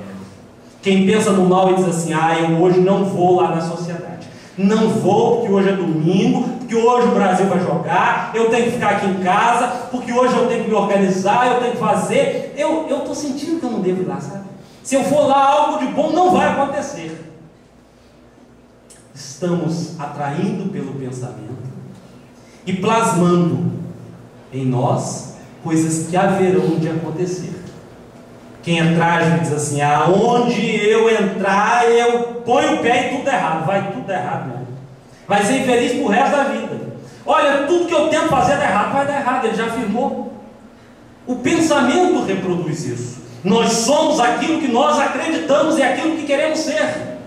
Quem pensa no mal e diz assim: eu hoje não vou lá na sociedade, não vou porque hoje é domingo, porque hoje o Brasil vai jogar, eu tenho que ficar aqui em casa, porque hoje eu tenho que me organizar, eu tenho que fazer, eu estou sentindo que eu não devo ir lá, sabe? Se eu for lá, algo de bom não vai acontecer. Estamos atraindo pelo pensamento e plasmando em nós coisas que haverão de acontecer. Quem é trágico diz assim: aonde eu entrar, eu ponho o pé e tudo errado. Vai tudo errado mesmo. Vai ser infeliz pro resto da vida. Olha, tudo que eu tento fazer dá errado, vai dar errado. Ele já afirmou. O pensamento reproduz isso. Nós somos aquilo que nós acreditamos e aquilo que queremos ser.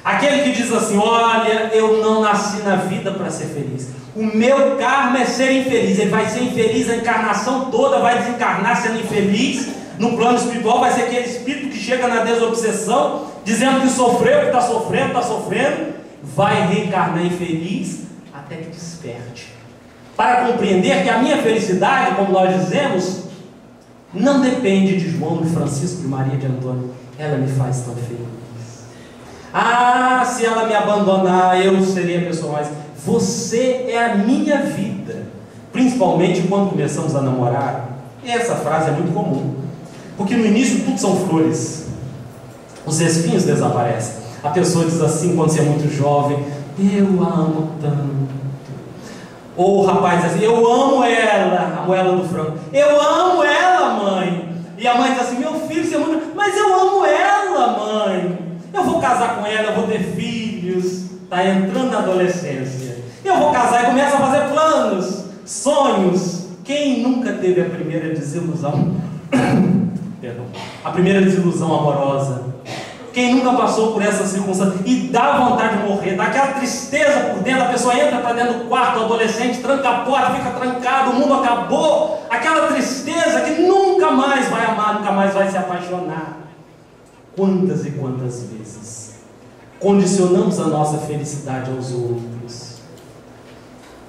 Aquele que diz assim: olha, eu não nasci na vida para ser feliz. O meu karma é ser infeliz. Ele vai ser infeliz a encarnação toda, vai desencarnar sendo infeliz. No plano espiritual vai ser aquele espírito que chega na desobsessão, dizendo que sofreu, que está sofrendo, vai reencarnar infeliz até que desperte. Para compreender que a minha felicidade, como nós dizemos, não depende de João, de Francisco, de Maria, de Antônio. Ela me faz tão feliz. Se ela me abandonar, eu seria a pessoa mais... Você é a minha vida. Principalmente quando começamos a namorar. Essa frase é muito comum. Porque no início tudo são flores. Os espinhos desaparecem. A pessoa diz assim quando você é muito jovem: eu a amo tanto. Ou o rapaz diz assim: eu amo ela, a moela do frango. Eu amo ela, mãe. E a mãe diz assim: meu filho, você é muito... Mas eu amo ela, mãe. Eu vou casar com ela, eu vou ter filhos. Está entrando na adolescência. Eu vou casar e começa a fazer planos, sonhos. Quem nunca teve a primeira desilusão? Perdão. A primeira desilusão amorosa. Quem nunca passou por essa circunstância e dá vontade de morrer, dá aquela tristeza por dentro, a pessoa entra para dentro do quarto, o adolescente tranca a porta, fica trancado, o mundo acabou, aquela tristeza que nunca mais vai amar, nunca mais vai se apaixonar. Quantas e quantas vezes condicionamos a nossa felicidade aos outros?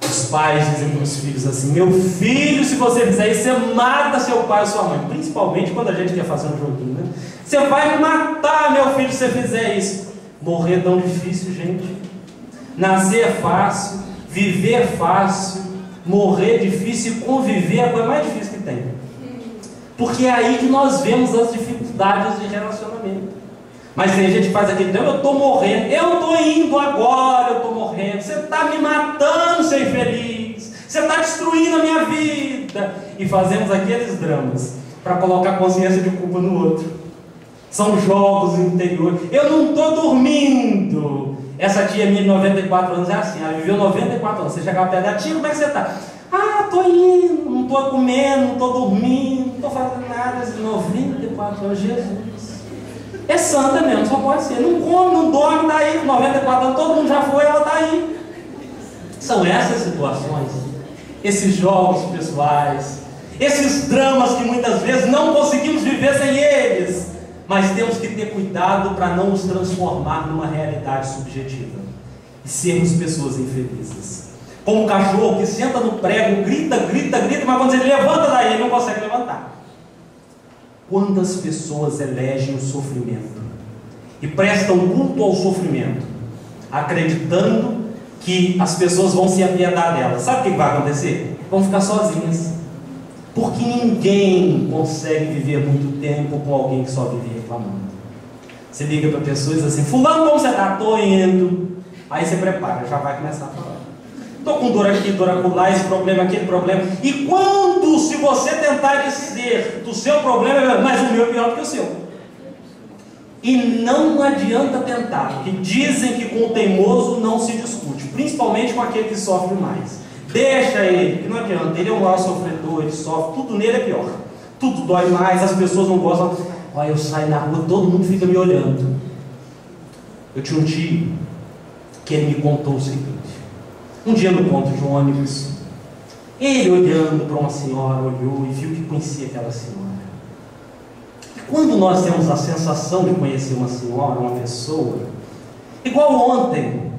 Os pais dizem para os filhos assim: meu filho, se você fizer isso, você mata seu pai ou sua mãe. Principalmente quando a gente quer fazer um joguinho, né? Você vai me matar, meu filho, se você fizer isso. Morrer é tão difícil, gente. Nascer é fácil, viver é fácil, morrer é difícil e conviver é a coisa mais difícil que tem. Porque é aí que nós vemos as dificuldades de relacionamento. Mas tem gente que faz aquele tempo: eu estou morrendo, eu estou indo agora, eu estou morrendo, você está me matando, ser infeliz, você está destruindo a minha vida. E fazemos aqueles dramas para colocar a consciência de culpa no outro. São jogos interiores. Eu não estou dormindo. Essa tia minha de 94 anos é assim, ela viveu 94 anos. Você chegava perto da tia: como é que você está? Estou indo, não estou comendo, não estou dormindo, não estou fazendo nada. 94 anos, Jesus. É santa mesmo, só pode ser. Não come, não dorme, está aí. 94 anos, todo mundo já foi, ela está aí. São essas situações, esses jogos pessoais, esses dramas que muitas vezes não conseguimos viver sem eles. Mas temos que ter cuidado para não nos transformar numa realidade subjetiva e sermos pessoas infelizes. Como o cachorro que senta no prego, grita, grita, grita, mas quando ele levanta daí, ele não consegue levantar. Quantas pessoas elegem o sofrimento e prestam culto ao sofrimento, acreditando que as pessoas vão se apiedar delas? Sabe o que vai acontecer? Vão ficar sozinhas. Porque ninguém consegue viver muito tempo com alguém que só vive reclamando. Você liga para pessoas e diz assim: fulano, como você está? Estou indo. Aí você prepara, já vai começar a falar: estou com dor aqui, dor acolá, esse problema, aquele problema. E quando, se você tentar dizer do seu problema, mas o meu é pior do que o seu. E não adianta tentar, porque dizem que com o teimoso não se discute, principalmente com aquele que sofre mais. Deixa ele, que não adianta, ele é o maior sofredor, ele sofre, tudo nele é pior. Tudo dói mais, as pessoas não gostam. Olha, eu saio na rua, todo mundo fica me olhando. Eu tinha um tio que ele me contou o seguinte: um dia no ponto de ônibus, ele olhando para uma senhora, olhou e viu que conhecia aquela senhora. E quando nós temos a sensação de conhecer uma senhora, uma pessoa, igual ontem,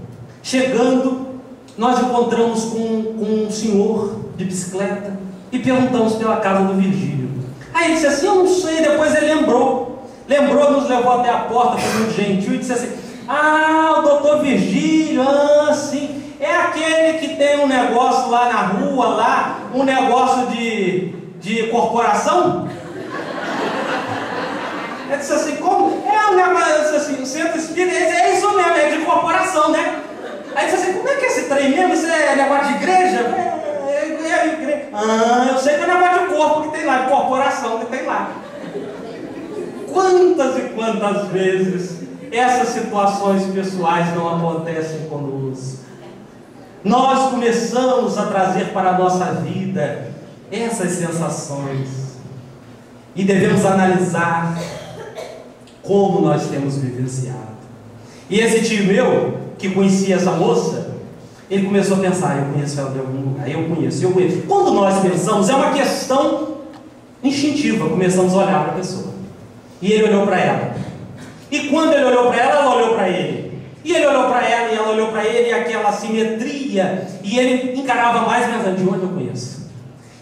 chegando, nós encontramos com um senhor de bicicleta e perguntamos pela casa do Virgílio. Aí ele disse assim: eu não sei. Depois ele lembrou, nos levou até a porta, foi muito gentil, e disse assim: ah, o doutor Virgílio, sim, é aquele que tem um negócio lá na rua, lá, um negócio de corporação? Ele disse assim: como? É um negócio assim, o centro espírita, é isso mesmo, é de corporação, né? Aí ele disse assim: como é que é esse trem mesmo? Isso é negócio de igreja? É igreja. Ah, eu sei que é negócio de corpo que tem lá, de corporação que tem lá. Quantas e quantas vezes essas situações pessoais não acontecem conosco? Nós começamos a trazer para a nossa vida essas sensações e devemos analisar como nós temos vivenciado. E esse tio meu, que conhecia essa moça, ele começou a pensar: eu conheço ela de algum lugar, eu conheço. Quando nós pensamos, é uma questão instintiva, começamos a olhar para a pessoa. E ele olhou para ela. E quando ele olhou para ela olhou para ele. E ele olhou para ela e ela olhou para ele, e aquela simetria, e ele encarava mais, mas de onde eu conheço?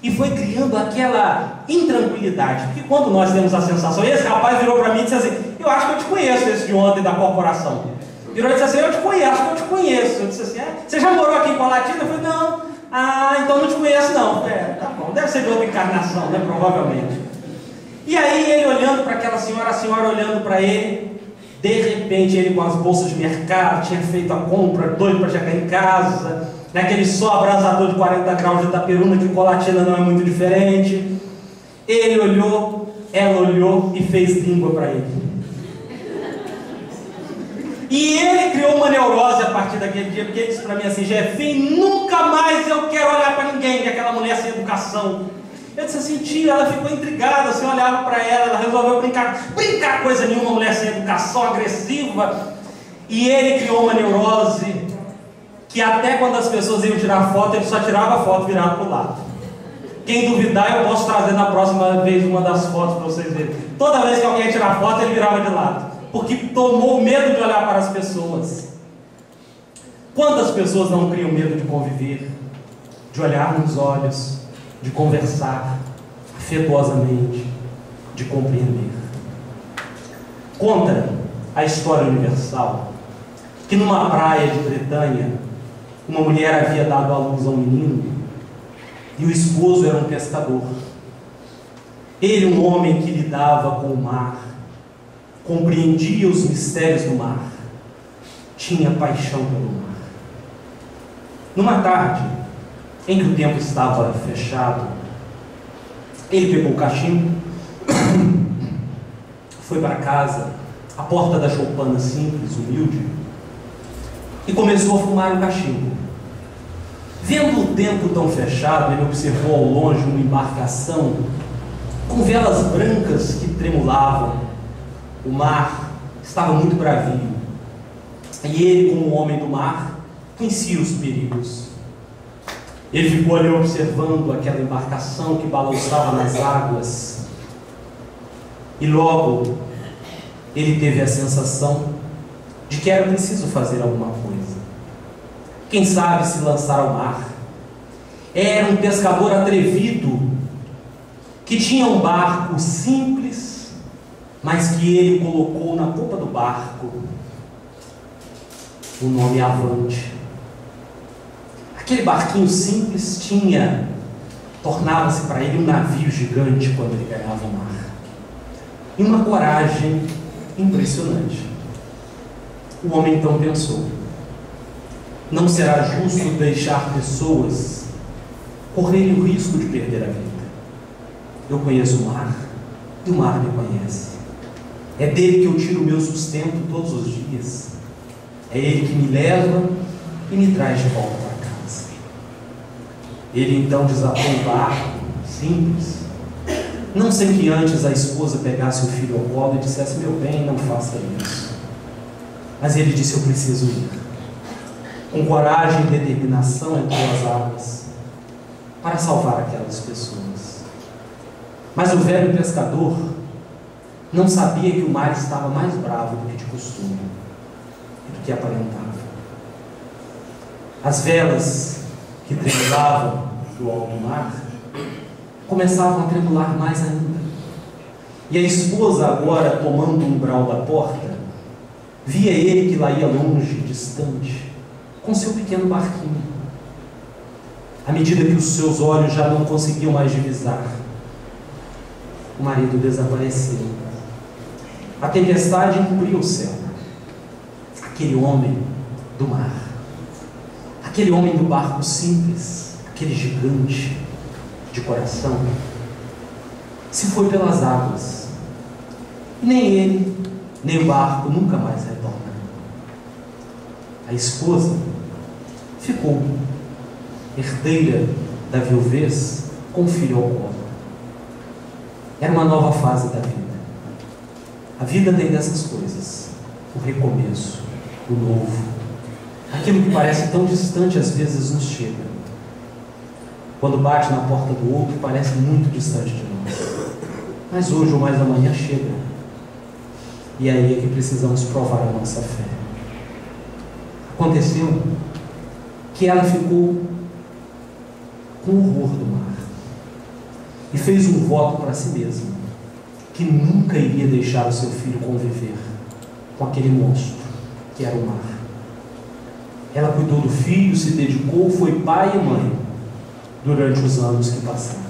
E foi criando aquela intranquilidade, porque quando nós temos a sensação, esse rapaz virou para mim e disse assim: eu acho que eu te conheço, esse de ontem da corporação. Virou e disse assim: eu te conheço, acho que eu te conheço. Eu disse assim: você já morou aqui em Colatina? Eu falei: não. Ah, então não te conheço não. Tá bom, deve ser de outra encarnação, né, provavelmente. E aí ele olhando para aquela senhora, a senhora olhando para ele. De repente ele, com as bolsas de mercado, tinha feito a compra, doido para chegar em casa, naquele sol abrasador de 40 graus de Itaperuna, que Colatina não é muito diferente. Ele olhou, ela olhou e fez língua para ele. E ele criou uma neurose a partir daquele dia, porque ele disse para mim assim: Jefinho, nunca mais eu quero olhar para ninguém, que aquela mulher sem educação. Eu disse assim: tia, ela ficou intrigada, assim, olhava para ela resolveu brincar coisa nenhuma, uma mulher sem educação, agressiva. E ele criou uma neurose, que até quando as pessoas iam tirar foto, ele só tirava a foto virada para o lado. Quem duvidar, eu posso trazer na próxima vez uma das fotos para vocês verem. Toda vez que alguém ia tirar foto, ele virava de lado, porque tomou medo de olhar para as pessoas. Quantas pessoas não criam medo de conviver, de olhar nos olhos, de conversar afetuosamente, de compreender? Conta a história universal que numa praia de Bretanha, uma mulher havia dado à luz a um menino e o esposo era um pescador. Ele, um homem que lidava com o mar, compreendia os mistérios do mar, tinha paixão pelo mar. Numa tarde em que o tempo estava fechado, ele pegou o cachimbo, foi para casa, a porta da choupana simples, humilde, e começou a fumar o cachimbo. Vendo o tempo tão fechado, ele observou ao longe uma embarcação com velas brancas que tremulavam. O mar estava muito bravio, e ele, como homem do mar, conhecia os perigos. Ele ficou ali observando aquela embarcação que balançava nas águas, e logo ele teve a sensação de que era preciso fazer alguma coisa. Quem sabe se lançar ao mar, Era um pescador atrevido, que tinha um barco simples, mas que ele colocou na popa do barco o nome Avante. Aquele barquinho simples tornava-se para ele um navio gigante quando ele ganhava o mar. E uma coragem impressionante. O homem então pensou: não será justo deixar pessoas correrem o risco de perder a vida. Eu conheço o mar e o mar me conhece. É dele que eu tiro o meu sustento todos os dias. É ele que me leva e me traz de volta para casa. Ele então desatou o barco, simples, não sem que antes a esposa pegasse o filho ao colo e dissesse: meu bem, não faça isso. Mas ele disse: eu preciso ir. Com coragem e determinação entrou as águas para salvar aquelas pessoas. Mas o velho pescador não sabia que o mar estava mais bravo do que de costume e do que aparentava. As velas que tremulavam do alto mar começavam a tremular mais ainda. E a esposa, agora tomando o umbral da porta, via ele que lá ia longe, distante, com seu pequeno barquinho. À medida que os seus olhos já não conseguiam mais divisar, o marido desapareceu. A tempestade encobriu o céu. Aquele homem do mar, aquele homem do barco simples, aquele gigante de coração, se foi pelas águas. E nem ele, nem o barco nunca mais retornaram. A esposa ficou herdeira da viuvez com o filho ao colo. Era uma nova fase da vida. A vida tem dessas coisas: o recomeço, o novo. Aquilo que parece tão distante às vezes nos chega. Quando bate na porta do outro, parece muito distante de nós. Mas hoje ou mais amanhã chega. E aí é que precisamos provar a nossa fé. Aconteceu que ela ficou com horror do mar e fez um voto para si mesma, que nunca iria deixar o seu filho conviver com aquele monstro que era o mar. Ela cuidou do filho, se dedicou, foi pai e mãe durante os anos que passaram.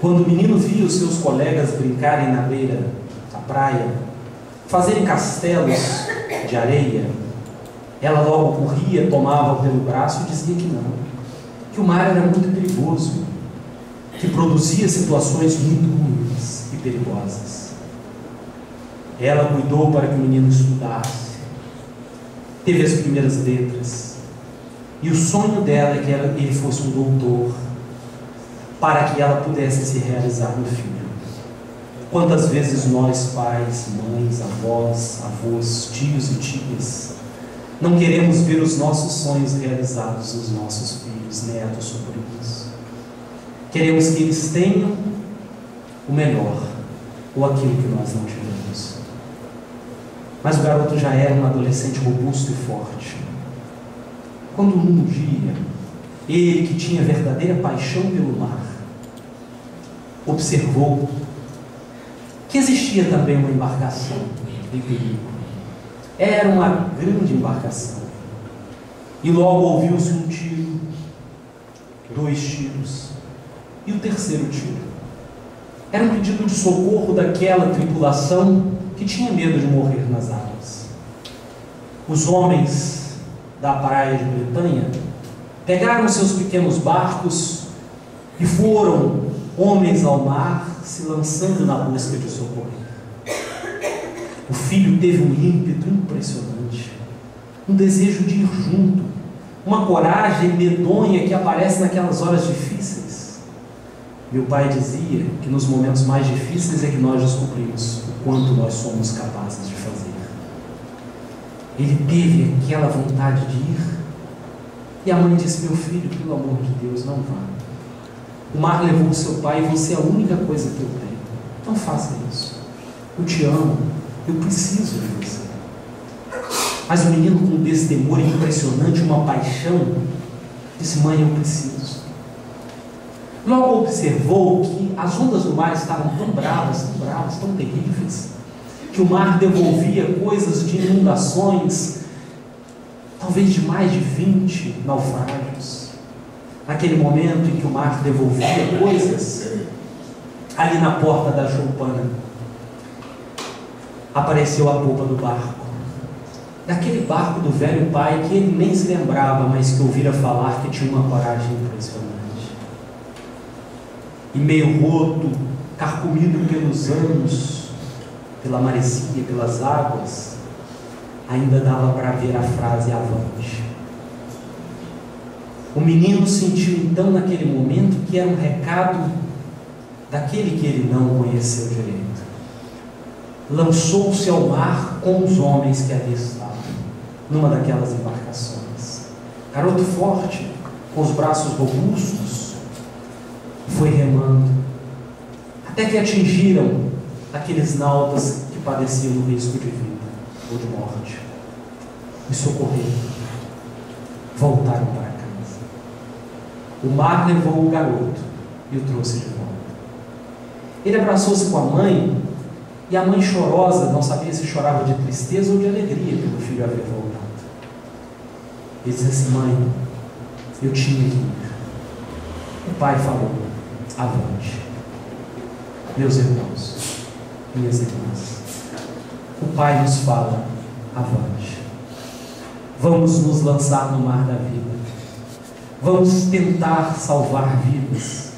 Quando o menino via os seus colegas brincarem na beira da praia, fazerem castelos de areia, ela logo corria, tomava-o pelo braço e dizia que não, que o mar era muito perigoso, que produzia situações muito ruins e perigosas. Ela cuidou para que o menino estudasse, teve as primeiras letras, e o sonho dela é que ele fosse um doutor, para que ela pudesse se realizar no filho. Quantas vezes nós, pais, mães, avós, tios e tias, não queremos ver os nossos sonhos realizados nos nossos filhos, netos, sobrinhos. Queremos que eles tenham o melhor, ou aquilo que nós não tivemos. Mas o garoto já era um adolescente robusto e forte. Quando um dia, ele que tinha verdadeira paixão pelo mar, observou que existia também uma embarcação em perigo. Era uma grande embarcação. E logo ouviu-se um tiro, 2 tiros, e o terceiro tiro. Era um pedido de socorro daquela tripulação que tinha medo de morrer nas águas. Os homens da praia de Bretanha pegaram seus pequenos barcos e foram homens ao mar, se lançando na busca de socorrer. O filho teve um ímpeto impressionante, um desejo de ir junto, uma coragem medonha que aparece naquelas horas difíceis. Meu pai dizia que nos momentos mais difíceis é que nós descobrimos o quanto nós somos capazes de fazer. Ele teve aquela vontade de ir, e a mãe disse: meu filho, pelo amor de Deus, não vá. O mar levou o seu pai e você é a única coisa que eu tenho. Não faça isso. Eu te amo. Eu preciso de você. Mas o menino, com um destemor impressionante, uma paixão, Disse: mãe, eu preciso. Logo observou que as ondas do mar estavam tão bravas, tão terríveis, que o mar devolvia coisas de inundações, talvez de mais de 20 naufrágios. Naquele momento em que o mar devolvia coisas, ali na porta da choupana, apareceu a polpa do barco. Daquele barco do velho pai que ele nem se lembrava, mas que ouvira falar que tinha uma coragem impressionante. E meio roto, carcomido pelos anos, pela maresia, pelas águas, ainda dava para ver a frase avante. O menino sentiu então naquele momento que era um recado daquele que ele não conheceu direito. Lançou-se ao mar com os homens que ali estavam, numa daquelas embarcações. Garoto forte, com os braços robustos, foi remando, até que atingiram aqueles nautas que padeciam o risco de vida ou de morte. E socorreram, voltaram para casa. O mar levou o garoto e o trouxe de volta. Ele abraçou-se com a mãe, e a mãe chorosa não sabia se chorava de tristeza ou de alegria pelo filho haver voltado. Ele disse assim: mãe, eu tinha que ir. O pai falou: avante. Meus irmãos, minhas irmãs, o pai nos fala: avante. Vamos nos lançar no mar da vida. Vamos tentar salvar vidas,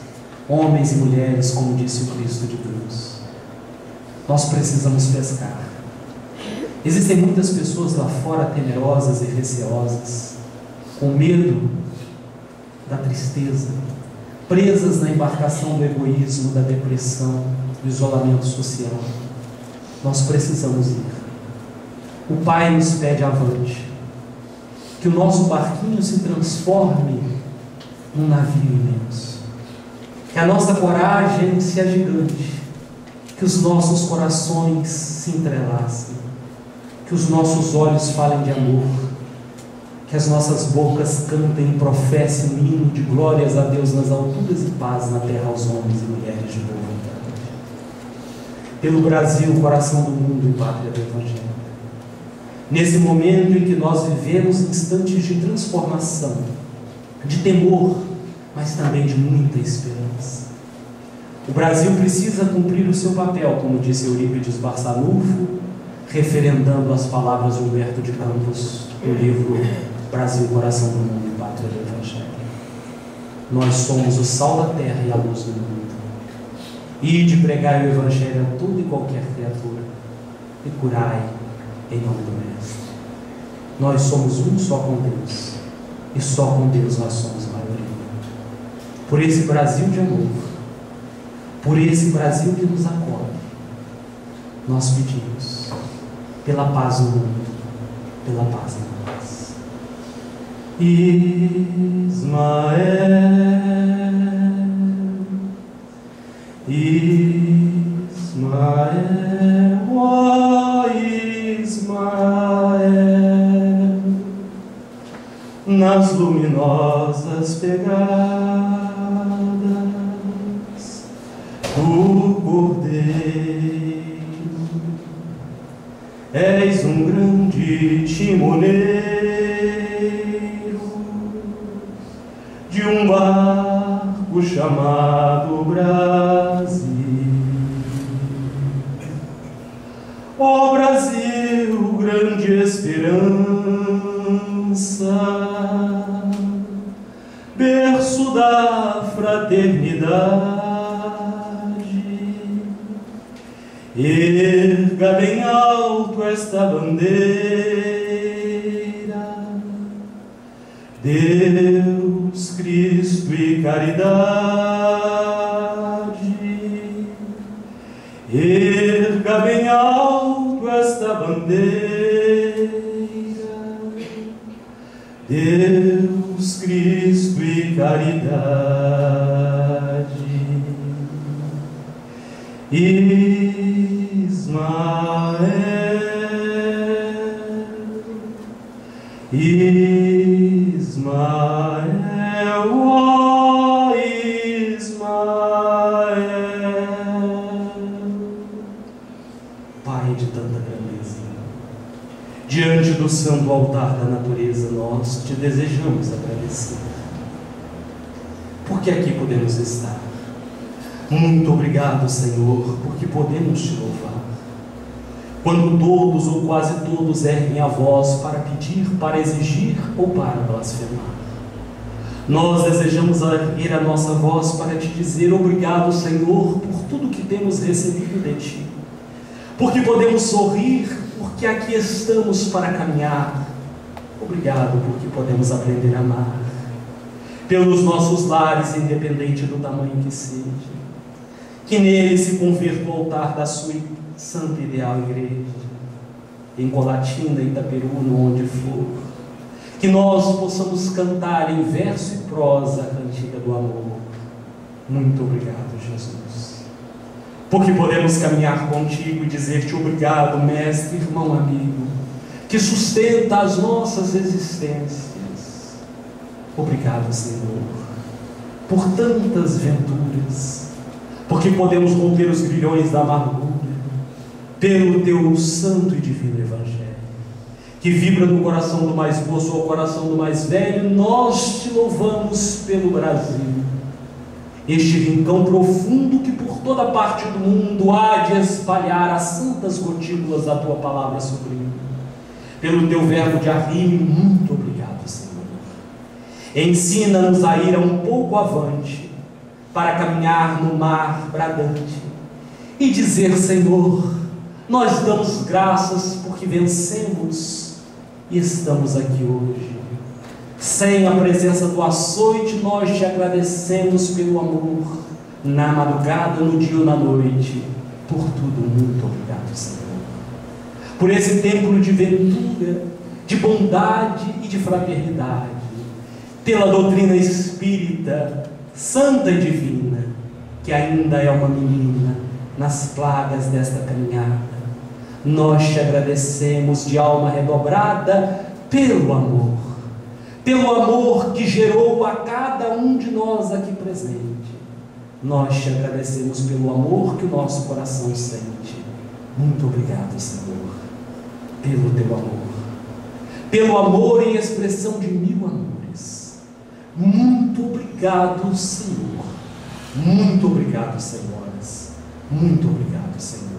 homens e mulheres, como disse o Cristo de Deus. Nós precisamos pescar. Existem muitas pessoas lá fora temerosas e receosas, com medo da tristeza, presas na embarcação do egoísmo, da depressão, do isolamento social. Nós precisamos ir. O Pai nos pede avante, que o nosso barquinho se transforme num navio imenso, que a nossa coragem se agigante, que os nossos corações se entrelacem, que os nossos olhos falem de amor, que as nossas bocas cantem e professem um hino de glórias a Deus nas alturas e paz na terra aos homens e mulheres de boa vontade. Pelo Brasil, coração do mundo e pátria do Evangelho. Nesse momento em que nós vivemos instantes de transformação, de temor, mas também de muita esperança. O Brasil precisa cumprir o seu papel, como disse Eurípides Barçanufo, referendando as palavras de Humberto de Campos no livro Brasil, Coração do Mundo e Pátria do Evangelho. Nós somos o sal da terra e a luz do mundo. Ide pregai o Evangelho a toda e qualquer criatura e curai em nome do Mestre. Nós somos um só com Deus, e só com Deus nós somos maioria. Por esse Brasil de amor, por esse Brasil que nos acolhe, nós pedimos pela paz no mundo, pela paz na paz. Ismael, Ismael, ó Ismael, nas luminosas pegadas do Cordeiro, és um grande timoneiro de um barco chamado Brasil. Ó Brasil, grande esperança, berço da fraternidade, erga bem alto esta bandeira, Deus, Cristo e caridade. Erga bem alto esta bandeira, Deus, Cristo e caridade. Ismael, Ismael, diante do santo altar da natureza, nós te desejamos agradecer, porque aqui podemos estar. Muito obrigado, Senhor, porque podemos te louvar. Quando todos ou quase todos erguem a voz para pedir, para exigir ou para blasfemar, nós desejamos erguer a nossa voz para te dizer obrigado, Senhor, por tudo que temos recebido de ti, porque podemos sorrir, porque aqui estamos para caminhar. Obrigado porque podemos aprender a amar, pelos nossos lares, independente do tamanho que seja, que nele se convirta o altar da sua santa e ideal igreja, em Colatina, Itaperuna, onde for, que nós possamos cantar em verso e prosa a cantiga do amor. Muito obrigado, Jesus, porque podemos caminhar contigo e dizer-te obrigado, mestre, irmão, amigo, que sustenta as nossas existências. Obrigado, Senhor, por tantas venturas, porque podemos romper os grilhões da amargura, pelo teu santo e divino Evangelho, que vibra no coração do mais moço ao coração do mais velho. Nós te louvamos pelo Brasil, este rincão profundo que por toda parte do mundo há de espalhar as santas gotículas da tua palavra sublime, pelo teu verbo de arrimo. Muito obrigado, Senhor. Ensina-nos a ir um pouco avante, para caminhar no mar bradante e dizer: Senhor, nós damos graças porque vencemos e estamos aqui hoje. Sem a presença do açoite, nós te agradecemos pelo amor, na madrugada, no dia ou na noite. Por tudo, muito obrigado, Senhor, por esse templo de ventura, de bondade e de fraternidade, pela doutrina espírita santa e divina, que ainda é uma menina nas plagas desta caminhada. Nós te agradecemos de alma redobrada pelo amor que gerou a cada um de nós aqui presente. Nós te agradecemos pelo amor que o nosso coração sente. Muito obrigado, Senhor, pelo teu amor, pelo amor em expressão de mil amores. Muito obrigado, Senhor. Muito obrigado, senhoras. Muito obrigado, Senhor.